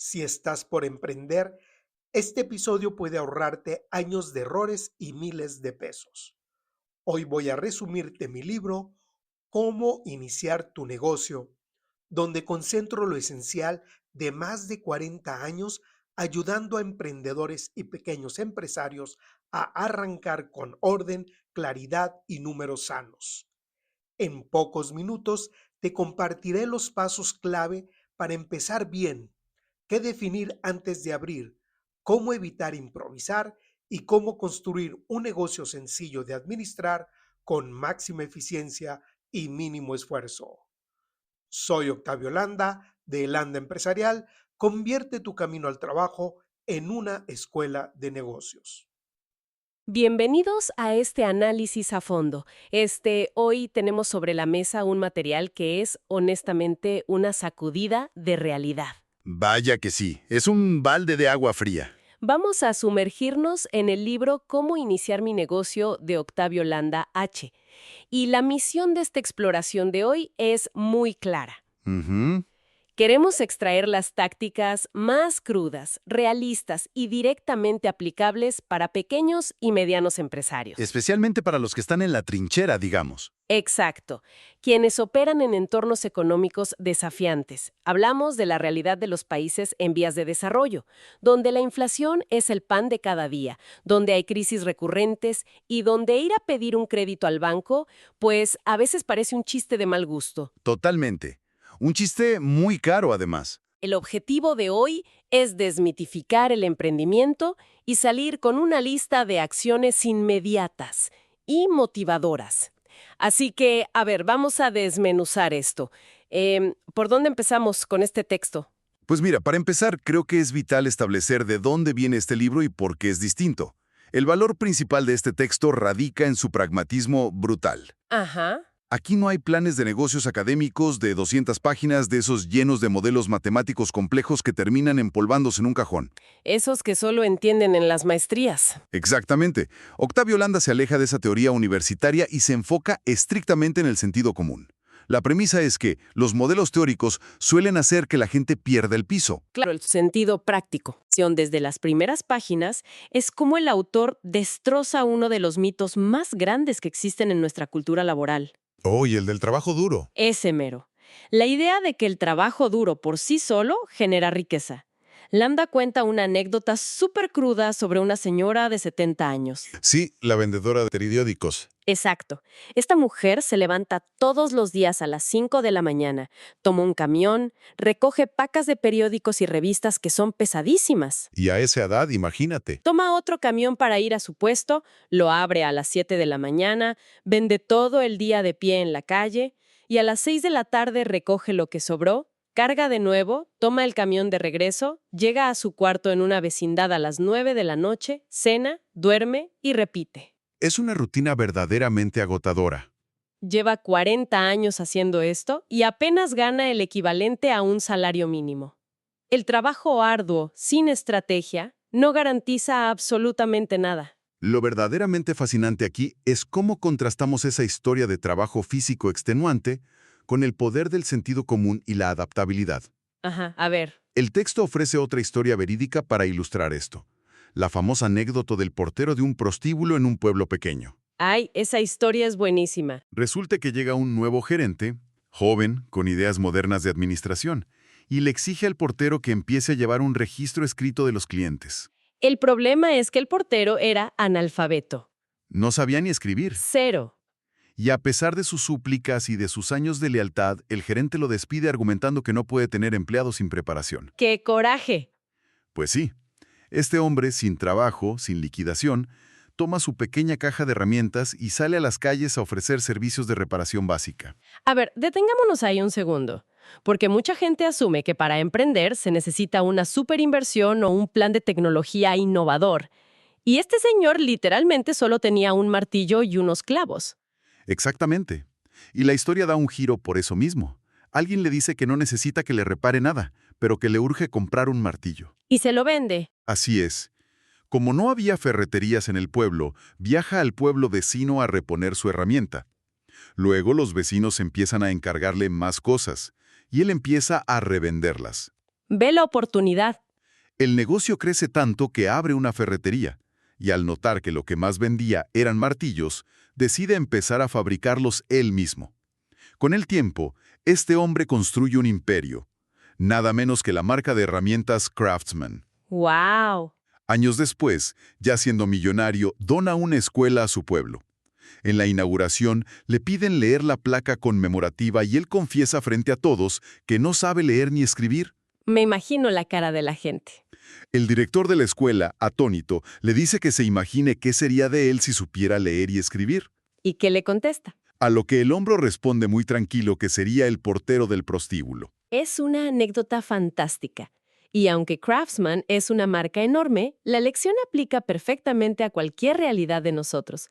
Si estás por emprender, este episodio puede ahorrarte años de errores y miles de pesos. Hoy voy a resumirte mi libro, Cómo iniciar tu negocio, donde concentro lo esencial de más de 40 años ayudando a emprendedores y pequeños empresarios a arrancar con orden, claridad y números sanos. En pocos minutos te compartiré los pasos clave para empezar bien, qué definir antes de abrir, cómo evitar improvisar y cómo construir un negocio sencillo de administrar con máxima eficiencia y mínimo esfuerzo. Soy Octavio Landa, de Landa Empresarial. Convierte tu camino al trabajo en una escuela de negocios. Bienvenidos a este análisis a fondo. Hoy tenemos sobre la mesa un material que es, honestamente, una sacudida de realidad. Vaya que sí, es un balde de agua fría. Vamos a sumergirnos en el libro Cómo iniciar mi negocio de Octavio Landa H. Y la misión de esta exploración de hoy es muy clara. Ujú. Queremos extraer las tácticas más crudas, realistas y directamente aplicables para pequeños y medianos empresarios. Especialmente para los que están en la trinchera, digamos. Exacto. Quienes operan en entornos económicos desafiantes. Hablamos de la realidad de los países en vías de desarrollo, donde la inflación es el pan de cada día, donde hay crisis recurrentes y donde ir a pedir un crédito al banco, pues a veces parece un chiste de mal gusto. Totalmente. Un chiste muy caro, además. El objetivo de hoy es desmitificar el emprendimiento y salir con una lista de acciones inmediatas y motivadoras. Así que, vamos a desmenuzar esto. ¿Por dónde empezamos con este texto? Pues mira, para empezar, creo que es vital establecer de dónde viene este libro y por qué es distinto. El valor principal de este texto radica en su pragmatismo brutal. Ajá. Aquí no hay planes de negocios académicos de 200 páginas de esos llenos de modelos matemáticos complejos que terminan empolvándose en un cajón. Esos que solo entienden en las maestrías. Exactamente. Octavio Landa se aleja de esa teoría universitaria y se enfoca estrictamente en el sentido común. La premisa es que los modelos teóricos suelen hacer que la gente pierda el piso. Claro, el sentido práctico. Desde las primeras páginas es como el autor destroza uno de los mitos más grandes que existen en nuestra cultura laboral. Oh, y el del trabajo duro. Ese mero. La idea de que el trabajo duro por sí solo genera riqueza. Landa cuenta una anécdota súper cruda sobre una señora de 70 años. Sí, la vendedora de periódicos. Exacto. Esta mujer se levanta todos los días a las 5 de la mañana, toma un camión, recoge pacas de periódicos y revistas que son pesadísimas. Y a esa edad, imagínate. Toma otro camión para ir a su puesto, lo abre a las 7 de la mañana, vende todo el día de pie en la calle y a las 6 de la tarde recoge lo que sobró, carga de nuevo, toma el camión de regreso, llega a su cuarto en una vecindad a las 9 de la noche, cena, duerme y repite. Es una rutina verdaderamente agotadora. Lleva 40 años haciendo esto y apenas gana el equivalente a un salario mínimo. El trabajo arduo, sin estrategia, no garantiza absolutamente nada. Lo verdaderamente fascinante aquí es cómo contrastamos esa historia de trabajo físico extenuante con el poder del sentido común y la adaptabilidad. Ajá, a ver. El texto ofrece otra historia verídica para ilustrar esto. La famosa anécdota del portero de un prostíbulo en un pueblo pequeño. Ay, esa historia es buenísima. Resulta que llega un nuevo gerente, joven, con ideas modernas de administración, y le exige al portero que empiece a llevar un registro escrito de los clientes. El problema es que el portero era analfabeto. No sabía ni escribir. Cero. Y a pesar de sus súplicas y de sus años de lealtad, el gerente lo despide argumentando que no puede tener empleados sin preparación. ¡Qué coraje! Pues sí, este hombre, sin trabajo, sin liquidación, toma su pequeña caja de herramientas y sale a las calles a ofrecer servicios de reparación básica. A ver, detengámonos ahí un segundo. Porque mucha gente asume que para emprender se necesita una superinversión o un plan de tecnología innovador. Y este señor literalmente solo tenía un martillo y unos clavos. Exactamente. Y la historia da un giro por eso mismo. Alguien le dice que no necesita que le repare nada, pero que le urge comprar un martillo. Y se lo vende. Así es. Como no había ferreterías en el pueblo, viaja al pueblo vecino a reponer su herramienta. Luego los vecinos empiezan a encargarle más cosas, y él empieza a revenderlas. Ve la oportunidad. El negocio crece tanto que abre una ferretería, y al notar que lo que más vendía eran martillos, decide empezar a fabricarlos él mismo. Con el tiempo, este hombre construye un imperio, nada menos que la marca de herramientas Craftsman. ¡Wow! Años después, ya siendo millonario, dona una escuela a su pueblo. En la inauguración, le piden leer la placa conmemorativa y él confiesa frente a todos que no sabe leer ni escribir. Me imagino la cara de la gente. El director de la escuela, atónito, le dice que se imagine qué sería de él si supiera leer y escribir. ¿Y qué le contesta? A lo que el hombro responde muy tranquilo que sería el portero del prostíbulo. Es una anécdota fantástica. Y aunque Craftsman es una marca enorme, la lección aplica perfectamente a cualquier realidad de nosotros.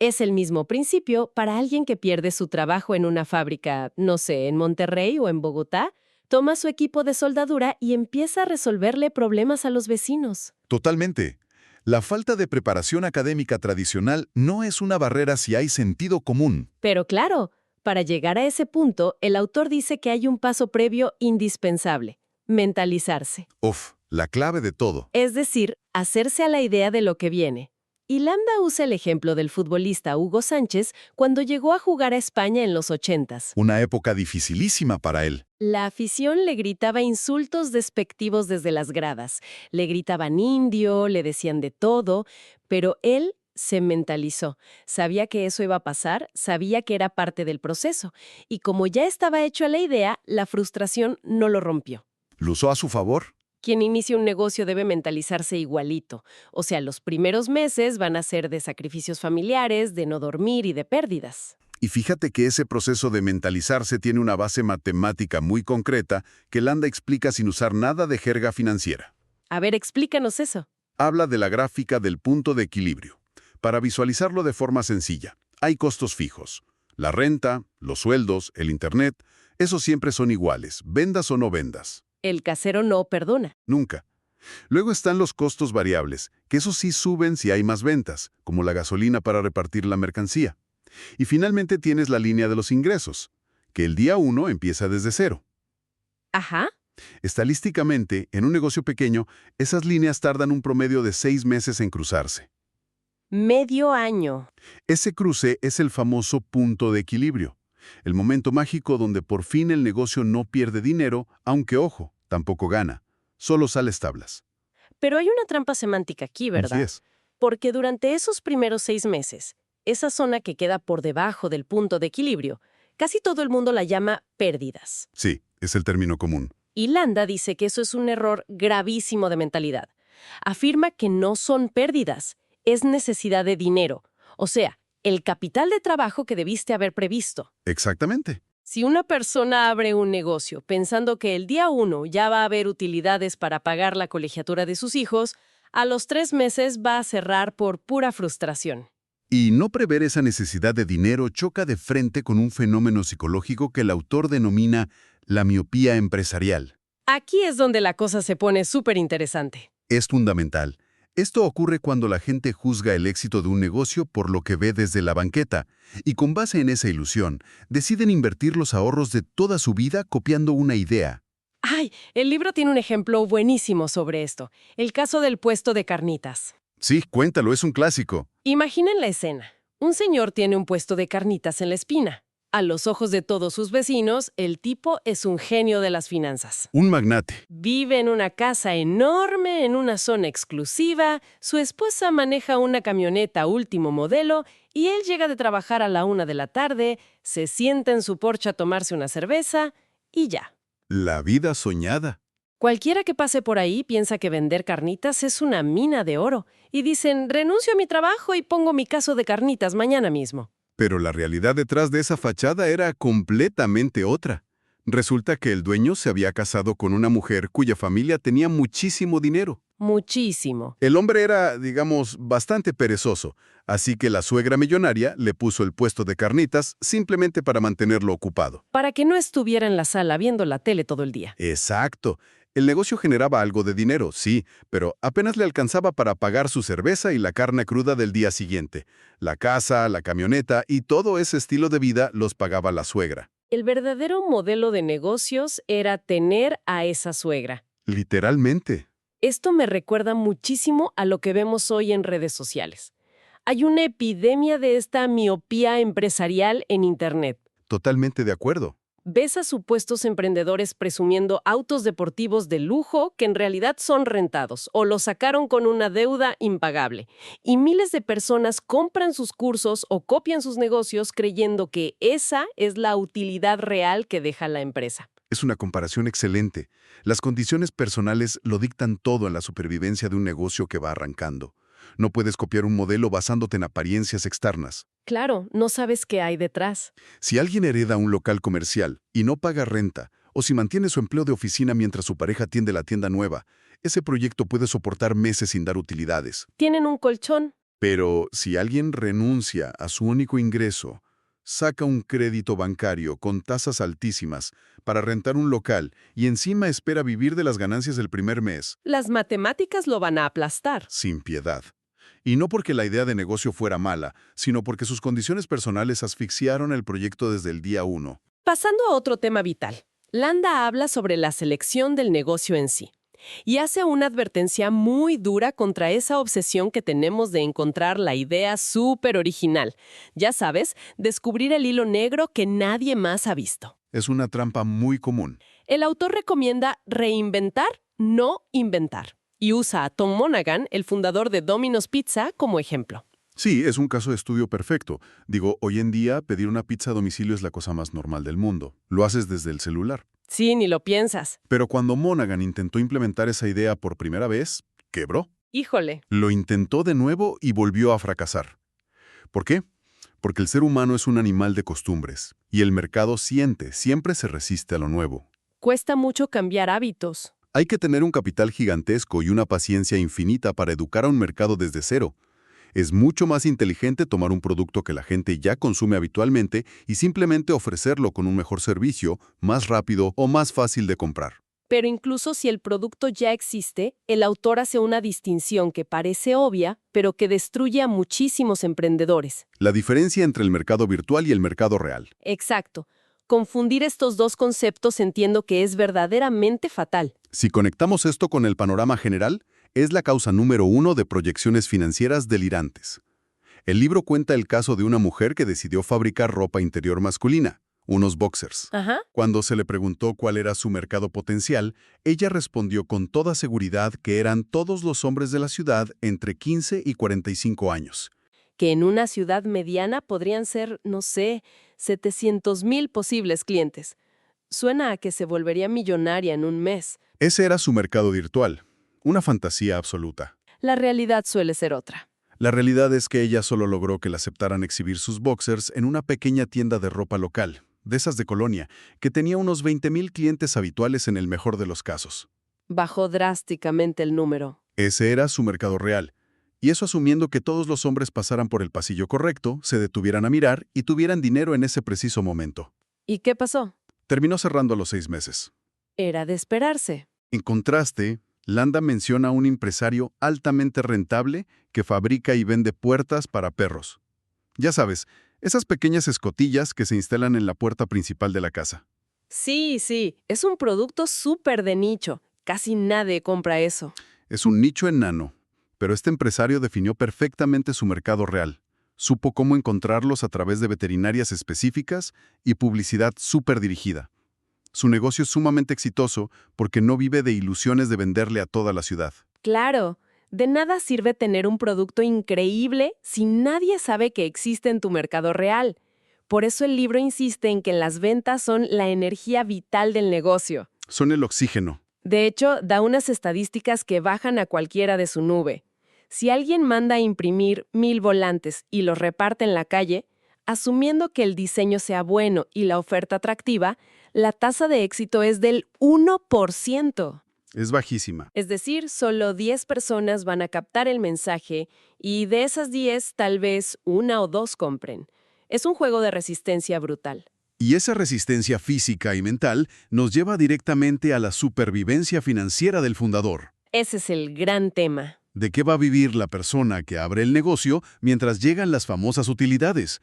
Es el mismo principio para alguien que pierde su trabajo en una fábrica, no sé, en Monterrey o en Bogotá, toma su equipo de soldadura y empieza a resolverle problemas a los vecinos. Totalmente. La falta de preparación académica tradicional no es una barrera si hay sentido común. Pero claro, para llegar a ese punto, el autor dice que hay un paso previo indispensable: mentalizarse. La clave de todo. Es decir, hacerse a la idea de lo que viene. Y Landa usa el ejemplo del futbolista Hugo Sánchez cuando llegó a jugar a España en los 80s. Una época dificilísima para él. La afición le gritaba insultos despectivos desde las gradas. Le gritaban indio, le decían de todo, pero él se mentalizó. Sabía que eso iba a pasar, sabía que era parte del proceso. Y como ya estaba hecho a la idea, la frustración no lo rompió. ¿Lo usó a su favor? Quien inicia un negocio debe mentalizarse igualito. O sea, los primeros meses van a ser de sacrificios familiares, de no dormir y de pérdidas. Y fíjate que ese proceso de mentalizarse tiene una base matemática muy concreta que Landa explica sin usar nada de jerga financiera. A ver, explícanos eso. Habla de la gráfica del punto de equilibrio. Para visualizarlo de forma sencilla, hay costos fijos. La renta, los sueldos, el internet, esos siempre son iguales, vendas o no vendas. El casero no perdona. Nunca. Luego están los costos variables, que esos sí suben si hay más ventas, como la gasolina para repartir la mercancía. Y finalmente tienes la línea de los ingresos, que el día 1 empieza desde cero. Ajá. Estadísticamente, en un negocio pequeño, esas líneas tardan un promedio de 6 meses en cruzarse. Medio año. Ese cruce es el famoso punto de equilibrio, el momento mágico donde por fin el negocio no pierde dinero, aunque, ojo, tampoco gana, solo sale tablas. Pero hay una trampa semántica aquí, ¿verdad? Así es. Porque durante esos primeros 6 meses, esa zona que queda por debajo del punto de equilibrio, casi todo el mundo la llama pérdidas. Sí, es el término común. Y Landa dice que eso es un error gravísimo de mentalidad. Afirma que no son pérdidas, es necesidad de dinero. O sea, el capital de trabajo que debiste haber previsto. Exactamente. Si una persona abre un negocio pensando que el día 1 ya va a haber utilidades para pagar la colegiatura de sus hijos, a los 3 meses va a cerrar por pura frustración. Y no prever esa necesidad de dinero choca de frente con un fenómeno psicológico que el autor denomina la miopía empresarial. Aquí es donde la cosa se pone súper interesante. Es fundamental. Esto ocurre cuando la gente juzga el éxito de un negocio por lo que ve desde la banqueta, y con base en esa ilusión, deciden invertir los ahorros de toda su vida copiando una idea. ¡Ay! El libro tiene un ejemplo buenísimo sobre esto. El caso del puesto de carnitas. Sí, cuéntalo, es un clásico. Imaginen la escena. Un señor tiene un puesto de carnitas en la Espina. A los ojos de todos sus vecinos, el tipo es un genio de las finanzas. Un magnate. Vive en una casa enorme, en una zona exclusiva, su esposa maneja una camioneta último modelo y él llega de trabajar a la 1 de la tarde, se sienta en su porche a tomarse una cerveza y ya. La vida soñada. Cualquiera que pase por ahí piensa que vender carnitas es una mina de oro y dicen, renuncio a mi trabajo y pongo mi caso de carnitas mañana mismo. Pero la realidad detrás de esa fachada era completamente otra. Resulta que el dueño se había casado con una mujer cuya familia tenía muchísimo dinero. Muchísimo. El hombre era, digamos, bastante perezoso, así que la suegra millonaria le puso el puesto de carnitas simplemente para mantenerlo ocupado. Para que no estuviera en la sala viendo la tele todo el día. Exacto. El negocio generaba algo de dinero, sí, pero apenas le alcanzaba para pagar su cerveza y la carne cruda del día siguiente. La casa, la camioneta y todo ese estilo de vida los pagaba la suegra. El verdadero modelo de negocios era tener a esa suegra. Literalmente. Esto me recuerda muchísimo a lo que vemos hoy en redes sociales. Hay una epidemia de esta miopía empresarial en Internet. Totalmente de acuerdo. Ves a supuestos emprendedores presumiendo autos deportivos de lujo que en realidad son rentados o los sacaron con una deuda impagable. Y miles de personas compran sus cursos o copian sus negocios creyendo que esa es la utilidad real que deja la empresa. Es una comparación excelente. Las condiciones personales lo dictan todo en la supervivencia de un negocio que va arrancando. No puedes copiar un modelo basándote en apariencias externas. Claro, no sabes qué hay detrás. Si alguien hereda un local comercial y no paga renta, o si mantiene su empleo de oficina mientras su pareja atiende la tienda nueva, ese proyecto puede soportar meses sin dar utilidades. Tienen un colchón. Pero si alguien renuncia a su único ingreso, saca un crédito bancario con tasas altísimas para rentar un local y encima espera vivir de las ganancias del primer mes, Las matemáticas lo van a aplastar. sin piedad. Y no porque la idea de negocio fuera mala, sino porque sus condiciones personales asfixiaron el proyecto desde el día 1. Pasando a otro tema vital, Landa habla sobre la selección del negocio en sí y hace una advertencia muy dura contra esa obsesión que tenemos de encontrar la idea súper original. Ya sabes, descubrir el hilo negro que nadie más ha visto. Es una trampa muy común. El autor recomienda reinventar, no inventar, y usa a Tom Monaghan, el fundador de Domino's Pizza, como ejemplo. Sí, es un caso de estudio perfecto. Digo, hoy en día pedir una pizza a domicilio es la cosa más normal del mundo. Lo haces desde el celular. Sí, ni lo piensas. Pero cuando Monaghan intentó implementar esa idea por primera vez, quebró. Híjole. Lo intentó de nuevo y volvió a fracasar. ¿Por qué? Porque el ser humano es un animal de costumbres, y el mercado siempre se resiste a lo nuevo. Cuesta mucho cambiar hábitos. Hay que tener un capital gigantesco y una paciencia infinita para educar a un mercado desde cero. Es mucho más inteligente tomar un producto que la gente ya consume habitualmente y simplemente ofrecerlo con un mejor servicio, más rápido o más fácil de comprar. Pero incluso si el producto ya existe, el autor hace una distinción que parece obvia, pero que destruye a muchísimos emprendedores. La diferencia entre el mercado virtual y el mercado real. Exacto. Confundir estos dos conceptos entiendo que es verdaderamente fatal. Si conectamos esto con el panorama general, es la causa número 1 de proyecciones financieras delirantes. El libro cuenta el caso de una mujer que decidió fabricar ropa interior masculina, unos boxers. Ajá. Cuando se le preguntó cuál era su mercado potencial, ella respondió con toda seguridad que eran todos los hombres de la ciudad entre 15 y 45 años. Que en una ciudad mediana podrían ser, no sé, 700,000 posibles clientes. Suena a que se volvería millonaria en un mes. Ese era su mercado virtual, una fantasía absoluta. La realidad suele ser otra. La realidad es que ella solo logró que le aceptaran exhibir sus boxers en una pequeña tienda de ropa local, de esas de colonia, que tenía unos 20,000 clientes habituales en el mejor de los casos. Bajó drásticamente el número. Ese era su mercado real. Y eso asumiendo que todos los hombres pasaran por el pasillo correcto, se detuvieran a mirar y tuvieran dinero en ese preciso momento. ¿Y qué pasó? Terminó cerrando a los 6 meses. Era de esperarse. En contraste, Landa menciona a un empresario altamente rentable que fabrica y vende puertas para perros. Ya sabes, esas pequeñas escotillas que se instalan en la puerta principal de la casa. Sí, es un producto súper de nicho. Casi nadie compra eso. Es un nicho enano, pero este empresario definió perfectamente su mercado real. Supo cómo encontrarlos a través de veterinarias específicas y publicidad súper dirigida. Su negocio es sumamente exitoso porque no vive de ilusiones de venderle a toda la ciudad. Claro, de nada sirve tener un producto increíble si nadie sabe que existe en tu mercado real. Por eso el libro insiste en que las ventas son la energía vital del negocio. Son el oxígeno. De hecho, da unas estadísticas que bajan a cualquiera de su nube. Si alguien manda a imprimir 1,000 volantes y los reparte en la calle, asumiendo que el diseño sea bueno y la oferta atractiva, la tasa de éxito es del 1%. Es bajísima. Es decir, solo 10 personas van a captar el mensaje y de esas 10, tal vez 1 o 2 compren. Es un juego de resistencia brutal. Y esa resistencia física y mental nos lleva directamente a la supervivencia financiera del fundador. Ese es el gran tema. ¿De qué va a vivir la persona que abre el negocio mientras llegan las famosas utilidades?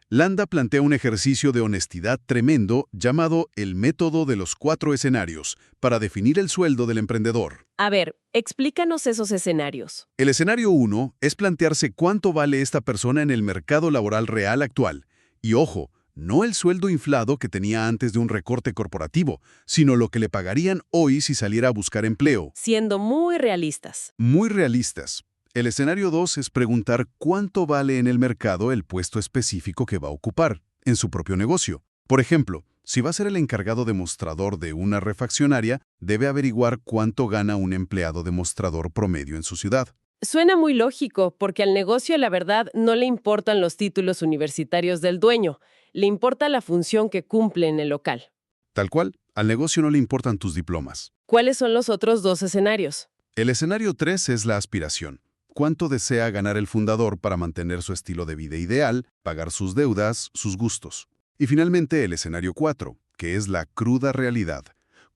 Landa plantea un ejercicio de honestidad tremendo llamado el método de los 4 escenarios para definir el sueldo del emprendedor. A ver, explícanos esos escenarios. El escenario 1 es plantearse cuánto vale esta persona en el mercado laboral real actual. Y ojo, no el sueldo inflado que tenía antes de un recorte corporativo, sino lo que le pagarían hoy si saliera a buscar empleo. Siendo muy realistas. Muy realistas. El escenario 2 es preguntar cuánto vale en el mercado el puesto específico que va a ocupar en su propio negocio. Por ejemplo, si va a ser el encargado de mostrador de una refaccionaria, debe averiguar cuánto gana un empleado de mostrador promedio en su ciudad. Suena muy lógico, porque al negocio, la verdad, no le importan los títulos universitarios del dueño. Le importa la función que cumple en el local. Tal cual, al negocio no le importan tus diplomas. ¿Cuáles son los otros 2 escenarios? El escenario 3 es la aspiración. ¿Cuánto desea ganar el fundador para mantener su estilo de vida ideal, pagar sus deudas, sus gustos? Y finalmente el escenario 4, que es la cruda realidad.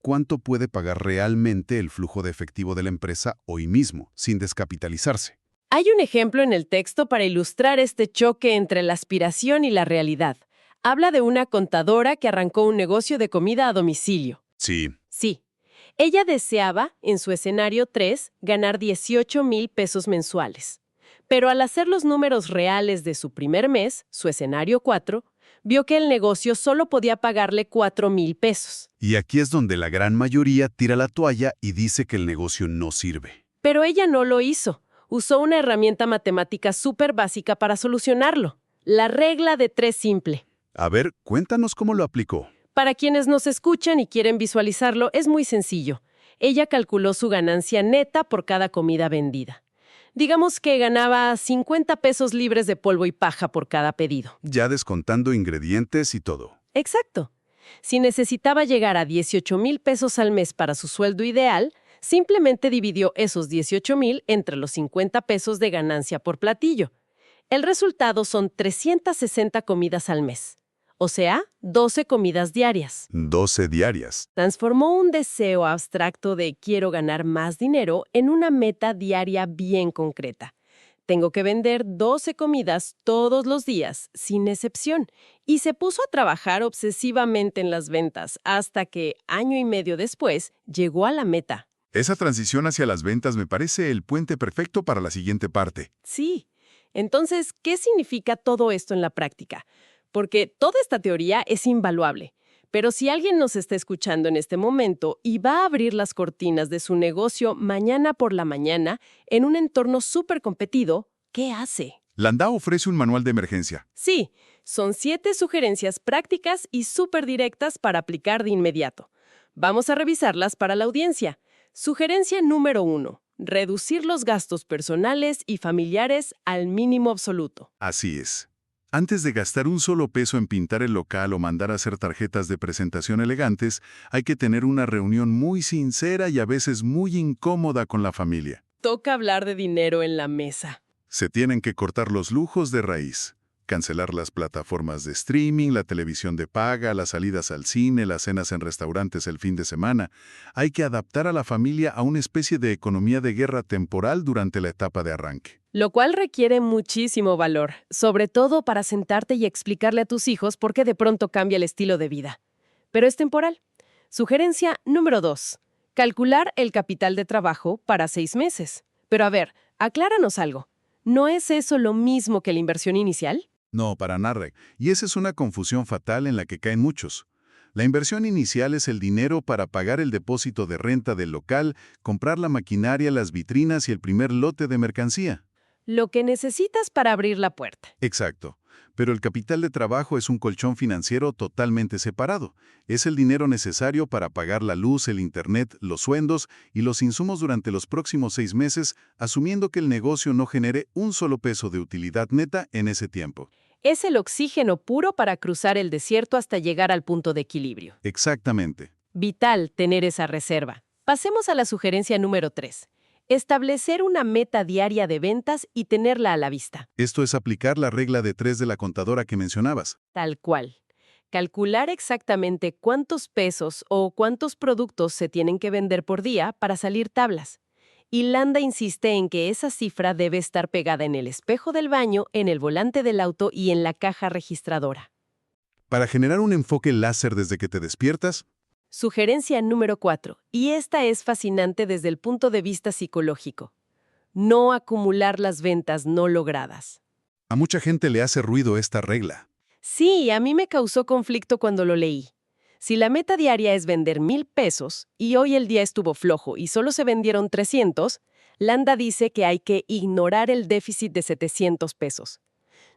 ¿Cuánto puede pagar realmente el flujo de efectivo de la empresa hoy mismo, sin descapitalizarse? Hay un ejemplo en el texto para ilustrar este choque entre la aspiración y la realidad. Habla de una contadora que arrancó un negocio de comida a domicilio. Sí. Sí. Ella deseaba, en su escenario 3, ganar 18,000 pesos mensuales. Pero al hacer los números reales de su primer mes, su escenario 4, vio que el negocio solo podía pagarle 4,000 pesos. Y aquí es donde la gran mayoría tira la toalla y dice que el negocio no sirve. Pero ella no lo hizo. Usó una herramienta matemática súper básica para solucionarlo. La regla de 3 simple. A ver, cuéntanos cómo lo aplicó. Para quienes nos escuchan y quieren visualizarlo, es muy sencillo. Ella calculó su ganancia neta por cada comida vendida. Digamos que ganaba 50 pesos libres de polvo y paja por cada pedido. Ya descontando ingredientes y todo. Exacto. Si necesitaba llegar a 18,000 pesos al mes para su sueldo ideal, simplemente dividió esos 18,000 entre los 50 pesos de ganancia por platillo. El resultado son 360 comidas al mes. O sea, 12 comidas diarias. 12 diarias. Transformó un deseo abstracto de quiero ganar más dinero en una meta diaria bien concreta. Tengo que vender 12 comidas todos los días, sin excepción. Y se puso a trabajar obsesivamente en las ventas hasta que, año y medio después, llegó a la meta. Esa transición hacia las ventas me parece el puente perfecto para la siguiente parte. Sí. Entonces, ¿qué significa todo esto en la práctica? Porque toda esta teoría es invaluable. Pero si alguien nos está escuchando en este momento y va a abrir las cortinas de su negocio mañana por la mañana en un entorno súper competido, ¿qué hace? Landa ofrece un manual de emergencia. Sí, son 7 sugerencias prácticas y súper directas para aplicar de inmediato. Vamos a revisarlas para la audiencia. Sugerencia número 1. Reducir los gastos personales y familiares al mínimo absoluto. Así es. Antes de gastar un solo peso en pintar el local o mandar a hacer tarjetas de presentación elegantes, hay que tener una reunión muy sincera y a veces muy incómoda con la familia. Toca hablar de dinero en la mesa. Se tienen que cortar los lujos de raíz. Cancelar las plataformas de streaming, la televisión de paga, las salidas al cine, las cenas en restaurantes el fin de semana. Hay que adaptar a la familia a una especie de economía de guerra temporal durante la etapa de arranque. Lo cual requiere muchísimo valor, sobre todo para sentarte y explicarle a tus hijos por qué de pronto cambia el estilo de vida. Pero es temporal. Sugerencia número 2. Calcular el capital de trabajo para 6 meses. Pero a ver, acláranos algo. ¿No es eso lo mismo que la inversión inicial? No, para nada. Y esa es una confusión fatal en la que caen muchos. La inversión inicial es el dinero para pagar el depósito de renta del local, comprar la maquinaria, las vitrinas y el primer lote de mercancía. Lo que necesitas para abrir la puerta. Exacto. Pero el capital de trabajo es un colchón financiero totalmente separado. Es el dinero necesario para pagar la luz, el internet, los sueldos y los insumos durante los próximos 6 meses, asumiendo que el negocio no genere un solo peso de utilidad neta en ese tiempo. Es el oxígeno puro para cruzar el desierto hasta llegar al punto de equilibrio. Exactamente. Vital tener esa reserva. Pasemos a la sugerencia número 3. Establecer una meta diaria de ventas y tenerla a la vista. Esto es aplicar la regla de 3 de la contadora que mencionabas. Tal cual. Calcular exactamente cuántos pesos o cuántos productos se tienen que vender por día para salir tablas. Y Landa insiste en que esa cifra debe estar pegada en el espejo del baño, en el volante del auto y en la caja registradora. Para generar un enfoque láser desde que te despiertas, Sugerencia número 4, y esta es fascinante desde el punto de vista psicológico. No acumular las ventas no logradas. a mucha gente le hace ruido esta regla. Sí, a mí me causó conflicto cuando lo leí. Si la meta diaria es vender 1,000 pesos y hoy el día estuvo flojo y solo se vendieron 300, Landa dice que hay que ignorar el déficit de 700 pesos.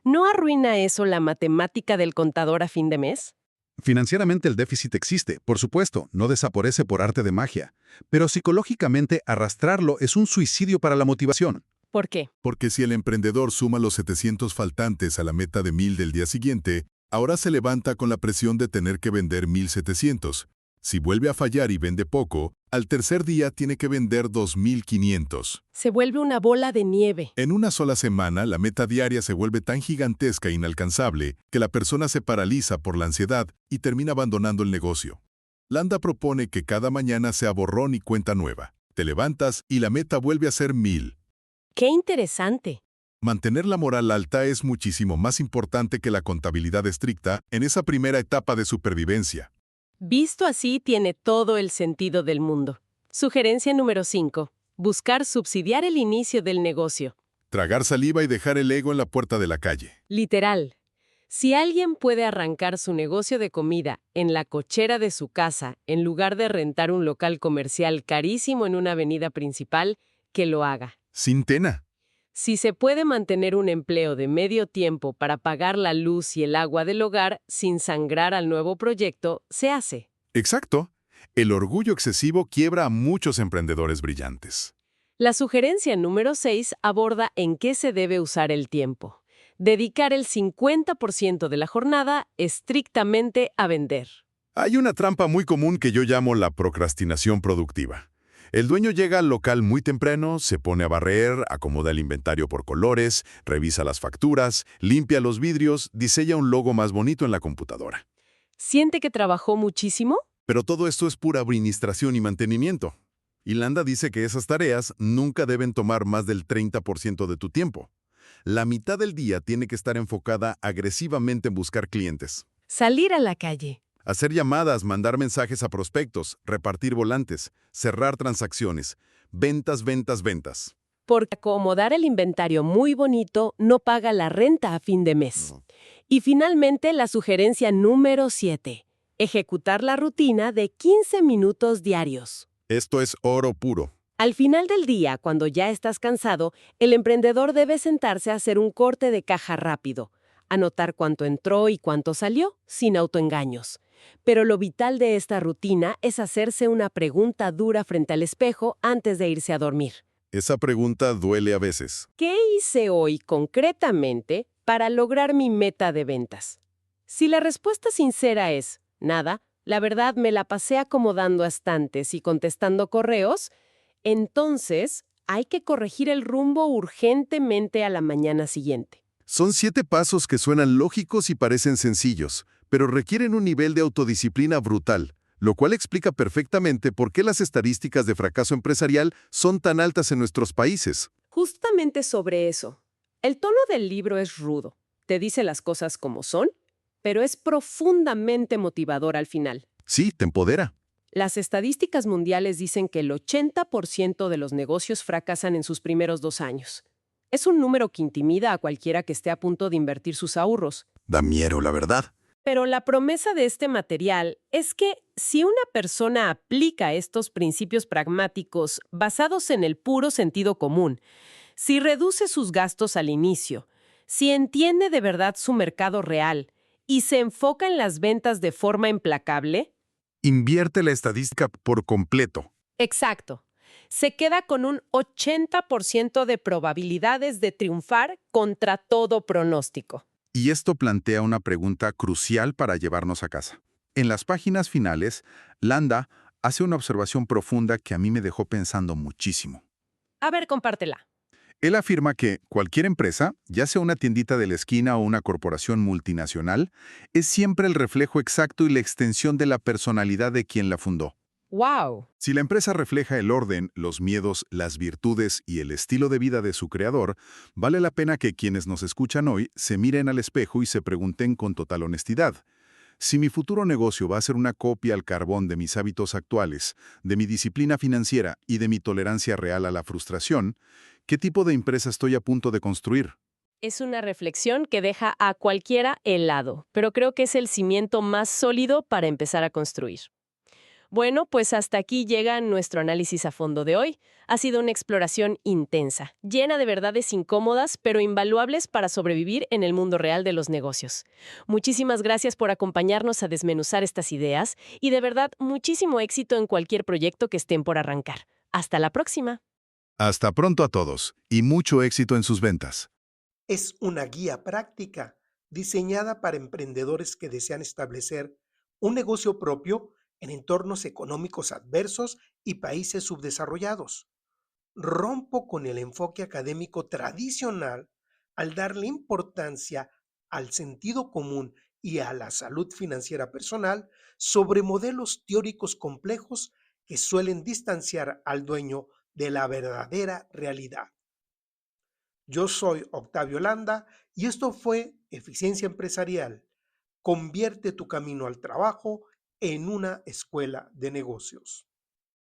¿No arruina eso la matemática del contador a fin de mes? Financieramente el déficit existe, por supuesto, no desaparece por arte de magia. Pero psicológicamente arrastrarlo es un suicidio para la motivación. ¿Por qué? Porque si el emprendedor suma los 700 faltantes a la meta de 1,000 del día siguiente, ahora se levanta con la presión de tener que vender 1,700. Si vuelve a fallar y vende poco, al tercer día tiene que vender 2,500. Se vuelve una bola de nieve. En una sola semana, la meta diaria se vuelve tan gigantesca e inalcanzable que la persona se paraliza por la ansiedad y termina abandonando el negocio. Landa propone que cada mañana sea borrón y cuenta nueva. Te levantas y la meta vuelve a ser 1,000. ¡Qué interesante! Mantener la moral alta es muchísimo más importante que la contabilidad estricta en esa primera etapa de supervivencia. Visto así, tiene todo el sentido del mundo. Sugerencia número 5. Buscar subsidiar el inicio del negocio. Tragar saliva y dejar el ego en la puerta de la calle. Literal. Si alguien puede arrancar su negocio de comida en la cochera de su casa en lugar de rentar un local comercial carísimo en una avenida principal, que lo haga. Sin tena. Si se puede mantener un empleo de medio tiempo para pagar la luz y el agua del hogar sin sangrar al nuevo proyecto, se hace. Exacto. El orgullo excesivo quiebra a muchos emprendedores brillantes. La sugerencia número 6 aborda en qué se debe usar el tiempo. Dedicar el 50% de la jornada estrictamente a vender. Hay una trampa muy común que yo llamo la procrastinación productiva. El dueño llega al local muy temprano, se pone a barrer, acomoda el inventario por colores, revisa las facturas, limpia los vidrios, diseña un logo más bonito en la computadora. ¿Siente que trabajó muchísimo? Pero todo esto es pura administración y mantenimiento. Y Landa dice que esas tareas nunca deben tomar más del 30% de tu tiempo. La mitad del día tiene que estar enfocada agresivamente en buscar clientes. Salir a la calle. Hacer llamadas, mandar mensajes a prospectos, repartir volantes, cerrar transacciones, ventas, ventas, ventas. Porque acomodar el inventario muy bonito no paga la renta a fin de mes. Y finalmente, la sugerencia número 7. Ejecutar la rutina de 15 minutos diarios. Esto es oro puro. Al final del día, cuando ya estás cansado, el emprendedor debe sentarse a hacer un corte de caja rápido, anotar cuánto entró y cuánto salió, sin autoengaños. Pero lo vital de esta rutina es hacerse una pregunta dura frente al espejo antes de irse a dormir. Esa pregunta duele a veces. ¿Qué hice hoy concretamente para lograr mi meta de ventas? Si la respuesta sincera es nada, la verdad me la pasé acomodando estantes y contestando correos, entonces hay que corregir el rumbo urgentemente a la mañana siguiente. Son 7 pasos que suenan lógicos y parecen sencillos, pero requieren un nivel de autodisciplina brutal, lo cual explica perfectamente por qué las estadísticas de fracaso empresarial son tan altas en nuestros países. Justamente sobre eso. El tono del libro es rudo. Te dice las cosas como son, pero es profundamente motivador al final. Sí, te empodera. Las estadísticas mundiales dicen que el 80% de los negocios fracasan en sus primeros 2 años. Es un número que intimida a cualquiera que esté a punto de invertir sus ahorros. Da miedo, la verdad. Pero la promesa de este material es que si una persona aplica estos principios pragmáticos basados en el puro sentido común, si reduce sus gastos al inicio, si entiende de verdad su mercado real y se enfoca en las ventas de forma implacable... Invierte la estadística por completo. Exacto. Se queda con un 80% de probabilidades de triunfar contra todo pronóstico. Y esto plantea una pregunta crucial para llevarnos a casa. En las páginas finales, Landa hace una observación profunda que a mí me dejó pensando muchísimo. A ver, compártela. Él afirma que cualquier empresa, ya sea una tiendita de la esquina o una corporación multinacional, es siempre el reflejo exacto y la extensión de la personalidad de quien la fundó. ¡Wow! Si la empresa refleja el orden, los miedos, las virtudes y el estilo de vida de su creador, vale la pena que quienes nos escuchan hoy se miren al espejo y se pregunten con total honestidad: si mi futuro negocio va a ser una copia al carbón de mis hábitos actuales, de mi disciplina financiera y de mi tolerancia real a la frustración, ¿qué tipo de empresa estoy a punto de construir? Es una reflexión que deja a cualquiera helado, pero creo que es el cimiento más sólido para empezar a construir. Bueno, pues hasta aquí llega nuestro análisis a fondo de hoy. Ha sido una exploración intensa, llena de verdades incómodas, pero invaluables para sobrevivir en el mundo real de los negocios. Muchísimas gracias por acompañarnos a desmenuzar estas ideas y de verdad muchísimo éxito en cualquier proyecto que estén por arrancar. Hasta la próxima. Hasta pronto a todos y mucho éxito en sus ventas. Es una guía práctica diseñada para emprendedores que desean establecer un negocio propio en entornos económicos adversos y países subdesarrollados. Rompo con el enfoque académico tradicional al darle importancia al sentido común y a la salud financiera personal sobre modelos teóricos complejos que suelen distanciar al dueño de la verdadera realidad. Yo soy Octavio Landa y esto fue Eficiencia Empresarial. Convierte tu camino al trabajo en una escuela de negocios.